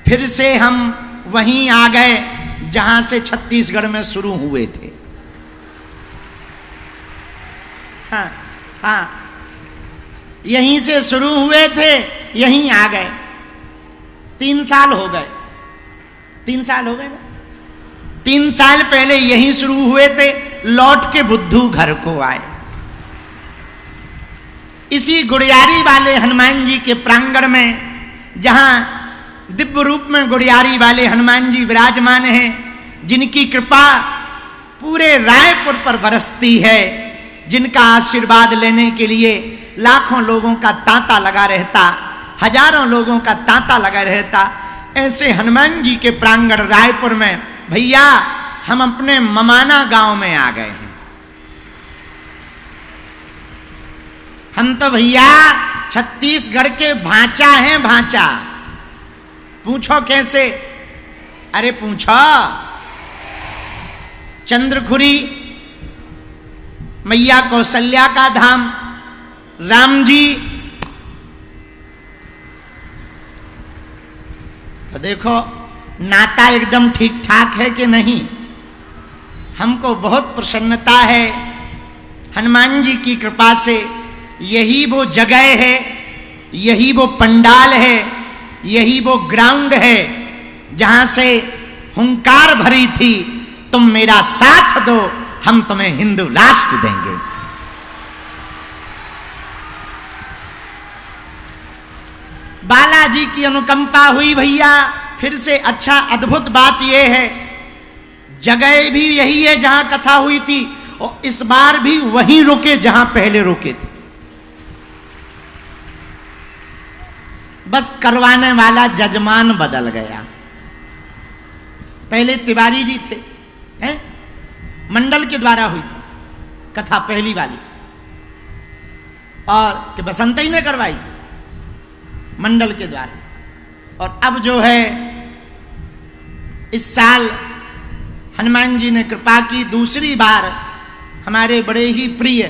फिर से हम वहीं आ गए जहां से छत्तीसगढ़ में शुरू हुए थे। हाँ हाँ, यहीं से शुरू हुए थे, यहीं आ गए। 3 साल हो गए, 3 साल हो गए ना। 3 साल पहले यहीं शुरू हुए थे, लौट के बुद्धू घर को आए। इसी गुड़ियारी वाले हनुमान जी के प्रांगण में, जहां दिव्य रूप में गुड़ियारी वाले हनुमान जी विराजमान हैं, जिनकी कृपा पूरे रायपुर पर बरसती है, जिनका आशीर्वाद लेने के लिए लाखों लोगों का तांता लगा रहता, हजारों लोगों का तांता लगा रहता, ऐसे हनुमान जी के प्रांगण रायपुर में भैया हम अपने ममाना गांव में आ गए हैं। हम तो भैया छत्तीसगढ़ के भांचा हैं, भांचा। पूछो कैसे? अरे पूछो। चंद्रखुरी, मैया कौशल्या का धाम, राम जी। तो देखो नाता एकदम ठीक ठाक है कि नहीं? हमको बहुत प्रसन्नता है हनुमान जी की कृपा से। यही वो जगह है, यही वो पंडाल है, यही वो ग्राउंड है जहां से हुंकार भरी थी, तुम मेरा साथ दो, हम तुम्हें हिंदू राष्ट्र देंगे। बालाजी की अनुकंपा हुई भैया। फिर से अच्छा अद्भुत बात यह है, जगह भी यही है जहां कथा हुई थी, और इस बार भी वहीं रुके जहां पहले रुके थे। बस करवाने वाला जजमान बदल गया। पहले तिवारी जी थे, हैं? मंडल के द्वारा हुई थी कथा पहली वाली, और कि बसंत ही ने करवाई थी मंडल के द्वारा। और अब जो है इस साल हनुमान जी ने कृपा की, दूसरी बार हमारे बड़े ही प्रिय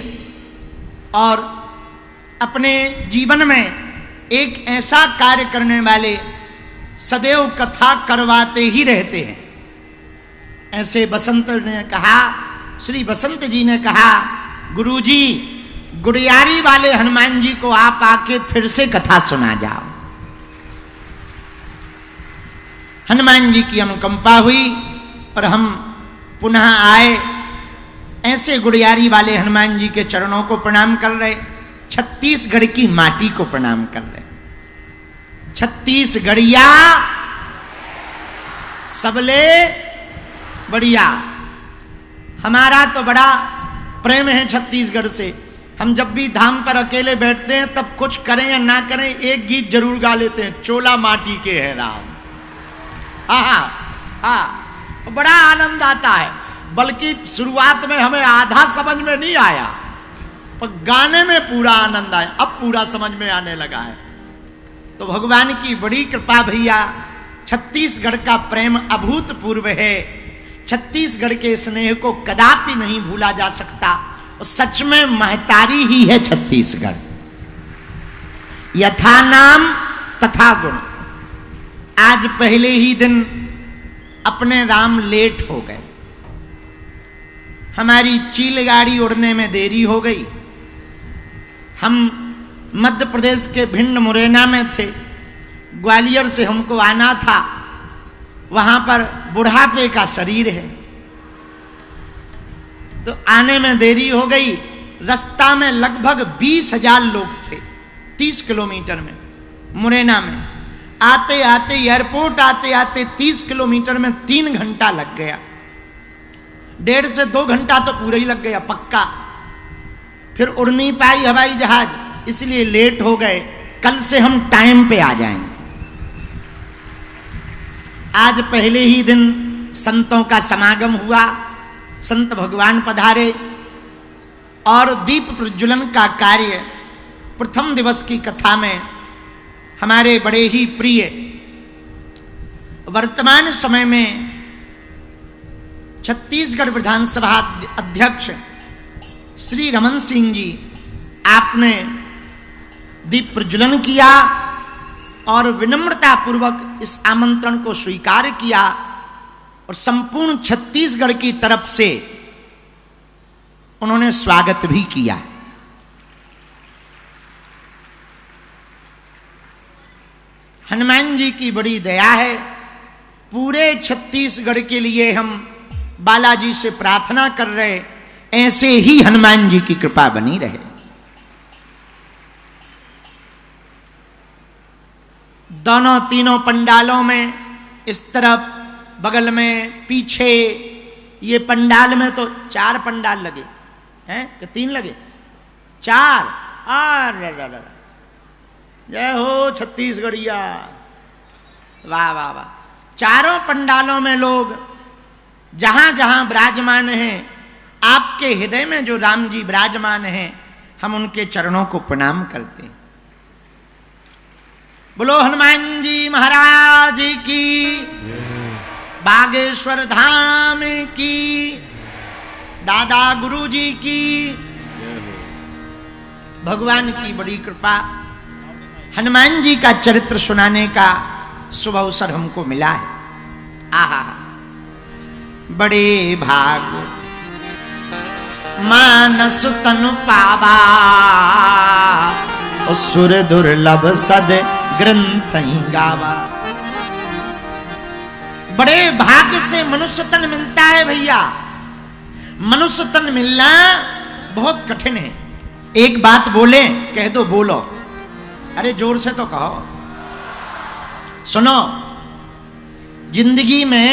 और अपने जीवन में एक ऐसा कार्य करने वाले, सदैव कथा करवाते ही रहते हैं, ऐसे बसंत ने कहा, श्री बसंत जी ने कहा, गुरुजी गुड़ियारी वाले हनुमान जी को आप आके फिर से कथा सुना जाओ। हनुमान जी की अनुकंपा हुई और हम पुनः आए। ऐसे गुड़ियारी वाले हनुमान जी के चरणों को प्रणाम कर रहे, छत्तीसगढ़ की माटी को प्रणाम कर रहे। छत्तीसगढ़िया सबले बढ़िया। हमारा तो बड़ा प्रेम है छत्तीसगढ़ से। हम जब भी धाम पर अकेले बैठते हैं, तब कुछ करें या ना करें, एक गीत जरूर गा लेते हैं, चोला माटी के है राम। हाँ, बड़ा आनंद आता है। बल्कि शुरुआत में हमें आधा समझ में नहीं आया, पर गाने में पूरा आनंद आया, अब पूरा समझ में आने लगा है। तो भगवान की बड़ी कृपा भैया। छत्तीसगढ़ का प्रेम अभूतपूर्व है। छत्तीसगढ़ के स्नेह को कदापि नहीं भूला जा सकता। और सच में महतारी ही है छत्तीसगढ़। यथा नाम तथा गुण। आज पहले ही दिन अपने राम लेट हो गए। हमारी चील गाड़ी उड़ने में देरी हो गई। हम मध्य प्रदेश के भिंड मुरैना में थे, ग्वालियर से हमको आना था। वहां पर बुढ़ापे का शरीर है, तो आने में देरी हो गई। रास्ता में लगभग 20,000 लोग थे, 30 किलोमीटर में मुरैना में। आते आते एयरपोर्ट आते आते 30 किलोमीटर में 3 घंटा लग गया। 1.5 से 2 घंटा तो पूरा ही लग गया पक्का। फिर उड़ नहीं पाई हवाई जहाज, इसलिए लेट हो गए। कल से हम टाइम पे आ जाएंगे। आज पहले ही दिन संतों का समागम हुआ, संत भगवान पधारे और दीप प्रज्वलन का कार्य प्रथम दिवस की कथा में हमारे बड़े ही प्रिय वर्तमान समय में छत्तीसगढ़ विधानसभा अध्यक्ष श्री रमन सिंह जी, आपने दीप प्रज्वलन किया और विनम्रता पूर्वक इस आमंत्रण को स्वीकार किया और संपूर्ण छत्तीसगढ़ की तरफ से उन्होंने स्वागत भी किया। हनुमान जी की बड़ी दया है। पूरे छत्तीसगढ़ के लिए हम बालाजी से प्रार्थना कर रहे, ऐसे ही हनुमान जी की कृपा बनी रहे। दोनों तीनों पंडालों में, इस तरफ बगल में, पीछे, ये पंडाल में तो 4 पंडाल लगे हैं कि 3 लगे? 4। अरे जय हो छत्तीसगढ़िया, वाह वाह वाह। चारों पंडालों में लोग जहां जहां विराजमान हैं, आपके हृदय में जो राम जी विराजमान हैं, हम उनके चरणों को प्रणाम करते हैं। बोलो हनुमान जी महाराज की, बागेश्वर धाम की, दादा गुरु जी की। भगवान की बड़ी कृपा, हनुमान जी का चरित्र सुनाने का शुभ अवसर हमको मिला है। आहा, बड़े भाग मानस तनु पावा, सुर दुर्लभ सद ग्रंथ गावा। बड़े भाग्य से मनुष्य तन मिलता है भैया। मनुष्य तन मिलना बहुत कठिन है। एक बात बोले, कह दो बोलो, अरे जोर से तो कहो। सुनो, जिंदगी में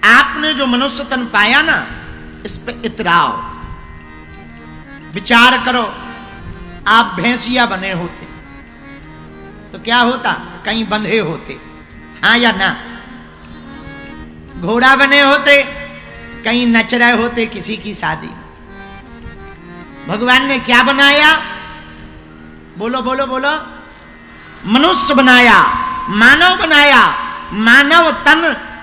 आपने जो मनुष्य तन पाया ना, इस पे इतराओ, विचार करो। आप भैंसिया बने होते तो क्या होता? कहीं बंधे होते, हाँ या ना? घोड़ा बने होते, कहीं नच रहे होते किसी की शादी। भगवान ने क्या बनाया? बोलो बोलो बोलो। मनुष्य बनाया, मानव बनाया। मानव तन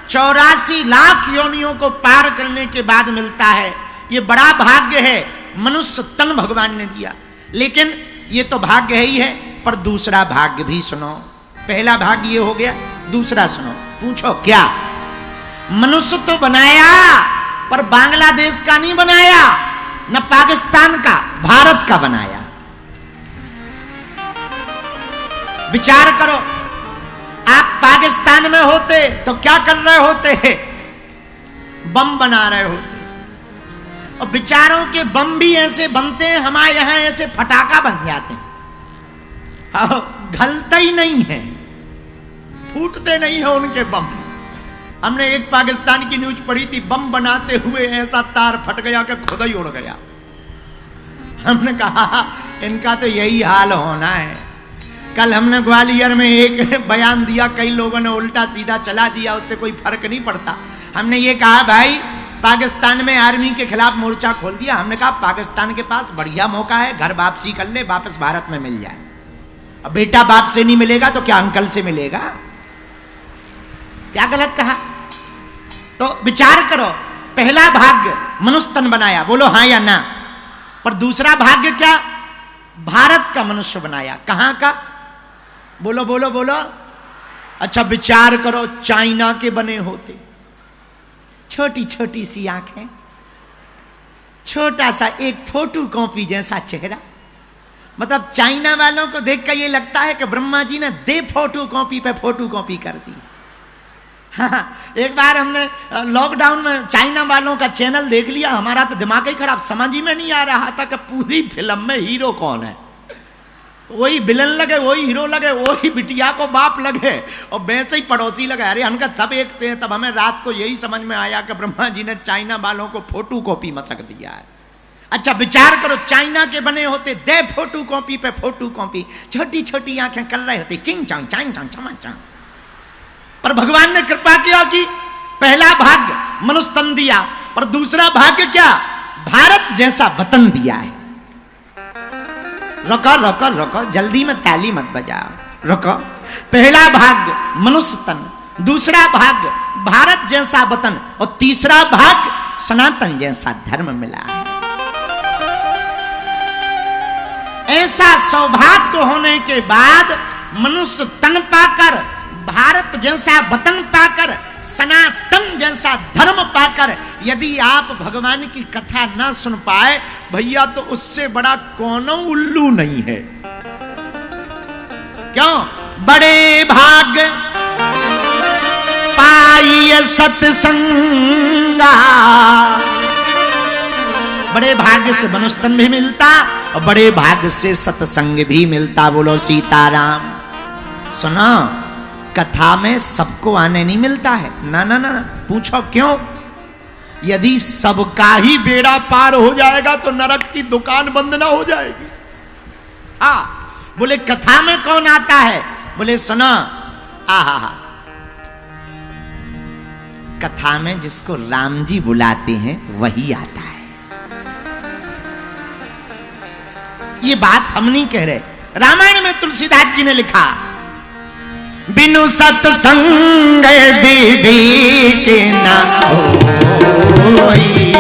84 लाख योनियों को पार करने के बाद मिलता है। ये बड़ा भाग्य है, मनुष्य तन भगवान ने दिया। लेकिन ये तो भाग्य ही है, पर दूसरा भाग्य भी सुनो। पहला भाग्य ये हो गया, दूसरा सुनो। पूछो क्या? मनुष्य तो बनाया, पर बांग्लादेश का नहीं बनाया, न पाकिस्तान का, भारत का बनाया। विचार करो, आप पाकिस्तान में होते तो क्या कर रहे होते? बम बना रहे होते। और विचारों के बम भी ऐसे बनते हैं, हमारे यहां ऐसे फटाका बन जाते हैं, गलते ही नहीं है, फूटते नहीं है उनके बम। हमने एक पाकिस्तान की न्यूज पढ़ी थी, बम बनाते हुए ऐसा तार फट गया कि खुद ही उड़ गया। हमने कहा इनका तो यही हाल होना है। कल हमने ग्वालियर में एक बयान दिया, कई लोगों ने उल्टा सीधा चला दिया, उससे कोई फर्क नहीं पड़ता। हमने ये कहा भाई, पाकिस्तान में आर्मी के खिलाफ मोर्चा खोल दिया। हमने कहा पाकिस्तान के पास बढ़िया मौका है, घर वापसी कर ले, वापस भारत में मिल जाए। अब बेटा बाप से नहीं मिलेगा तो क्या अंकल से मिलेगा? क्या गलत कहा? तो विचार करो, पहला भाग्य मनुष्य तन बनाया, बोलो हाँ या ना? पर दूसरा भाग्य क्या? भारत का मनुष्य बनाया। कहां का? बोलो बोलो बोलो। अच्छा विचार करो, चाइना के बने होते, छोटी छोटी सी आंखें, छोटा सा एक फोटो कॉपी जैसा चेहरा। मतलब चाइना वालों को देखकर ये लगता है कि ब्रह्मा जी ने दे फोटो कॉपी पे फोटो कॉपी कर दी। हाँ, एक बार हमने लॉकडाउन में चाइना वालों का चैनल देख लिया, हमारा तो दिमाग ही खराब, समझ ही में नहीं आ रहा था कि पूरी फिल्म में हीरो कौन है। वही विलन लगे, वही हीरो लगे, वही बिटिया को बाप लगे, और वैसे ही पड़ोसी लगे। अरे हमका सब एक थे। तब हमें रात को यही समझ में आया कि ब्रह्मा जी ने चाइना वालों को फोटो कॉपी मसक दिया है। अच्छा विचार करो, चाइना के बने होते, दे फोटो कॉपी पे फोटो कॉपी, छोटी छोटी आंखें कर रहे होते, चिंग चांग चांग चांग चमा चांग। पर भगवान ने कृपा किया कि पहला भाग्य मनुष्य तन दिया, पर दूसरा भाग्य क्या? भारत जैसा वतन दिया है। रुको रुको रुको, जल्दी में ताली मत बजाओ, रुको। पहला भाग्य मनुष्य तन, दूसरा भाग्य भारत जैसा वतन, और तीसरा भाग्य सनातन जैसा धर्म मिला है। ऐसा सौभाग्य होने के बाद मनुष्य तन पाकर, भारत जैसा वतन पाकर, सनातन जैसा धर्म पाकर यदि आप भगवान की कथा ना सुन पाए भैया, तो उससे बड़ा कौन उल्लू नहीं है। क्यों? बड़े भाग पाइए सत्संगा, बड़े भाग्य से मनुष्य तन भी मिलता और बड़े भाग्य से सत्संग भी मिलता। बोलो सीताराम। सुनो, कथा में सबको आने नहीं मिलता है। ना ना ना, पूछो क्यों? यदि सबका ही बेड़ा पार हो जाएगा तो नरक की दुकान बंद ना हो जाएगी। हाँ, बोले कथा में कौन आता है? बोले सुनो, आहा, कथा में जिसको राम जी बुलाते हैं वही आता है। ये बात हम नहीं कह रहे, रामायण में तुलसीदास जी ने लिखा, बिनु सत्संग विवेक न होई,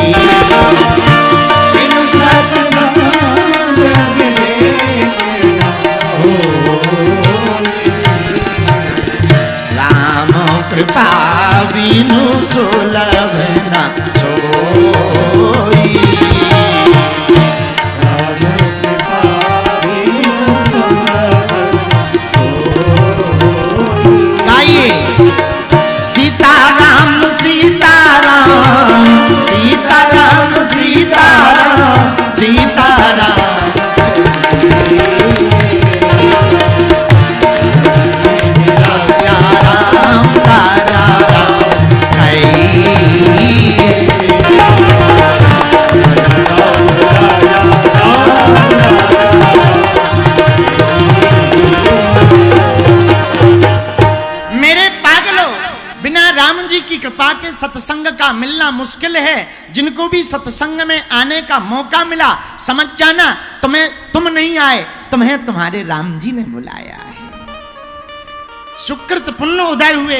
बिनु सत्संग विवेक न होई, राम कृपा बिनु सुलभ न सोई। सीताराम सीताराम सीताराम सीताराम सीताराम, कृपा के सत्संग का मिलना मुश्किल है। जिनको भी सत्संग में आने का मौका मिला समझ जाना, तुम नहीं आए, तुम्हें तुम्हारे राम जी ने बुलाया है। सुकृत पुण्य उदय हुए।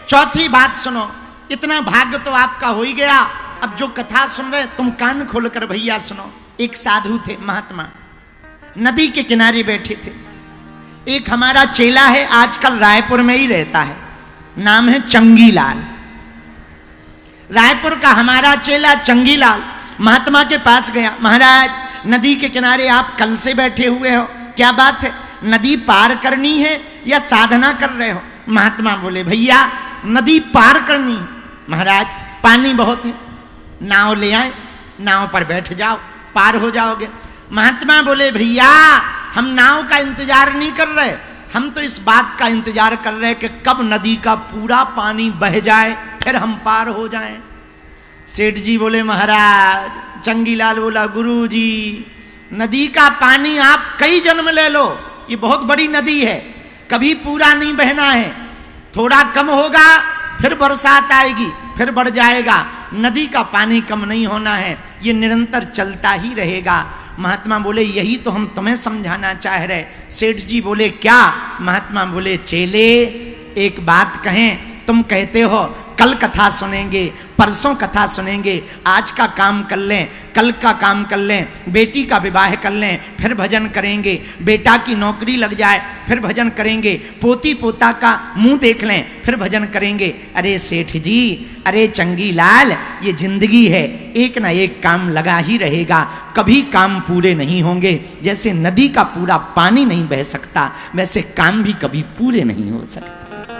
चौथी बात सुनो, इतना भाग्य तो आपका हो ही गया। अब जो कथा सुन रहे तुम कान खोलकर भैया सुनो। एक साधु थे, महात्मा, नदी के किनारे बैठे थे। एक हमारा चेला है, आजकल रायपुर में ही रहता है, नाम है चंगीलाल। रायपुर का हमारा चेला चंगीलाल महात्मा के पास गया। महाराज, नदी के किनारे आप कल से बैठे हुए हो, क्या बात है? नदी पार करनी है या साधना कर रहे हो? महात्मा बोले, भैया नदी पार करनी है। महाराज, पानी बहुत है, नाव ले आए, नाव पर बैठ जाओ, पार हो जाओगे। महात्मा बोले, भैया हम नाव का इंतजार नहीं कर रहे, हम तो इस बात का इंतजार कर रहे कि कब नदी का पूरा पानी बह जाए फिर हम पार हो जाएं। सेठ जी बोले, महाराज। चंगीलाल बोला, गुरु जी नदी का पानी आप कई जन्म ले लो, ये बहुत बड़ी नदी है, कभी पूरा नहीं बहना है। थोड़ा कम होगा फिर बरसात आएगी, फिर बढ़ जाएगा। नदी का पानी कम नहीं होना है, ये निरंतर चलता ही रहेगा। महात्मा बोले, यही तो हम तुम्हें समझाना चाह रहे। सेठ जी बोले, क्या? महात्मा बोले, चेले एक बात कहें, तुम कहते हो कल कथा सुनेंगे, परसों कथा सुनेंगे, आज का काम कर लें, कल का काम कर लें, बेटी का विवाह कर लें, फिर भजन करेंगे, बेटा की नौकरी लग जाए फिर भजन करेंगे, पोती पोता का मुंह देख लें फिर भजन करेंगे। अरे सेठ जी, अरे चंगीलाल, ये जिंदगी है, एक ना एक काम लगा ही रहेगा, कभी काम पूरे नहीं होंगे। जैसे नदी का पूरा पानी नहीं बह सकता, वैसे काम भी कभी पूरे नहीं हो सकते।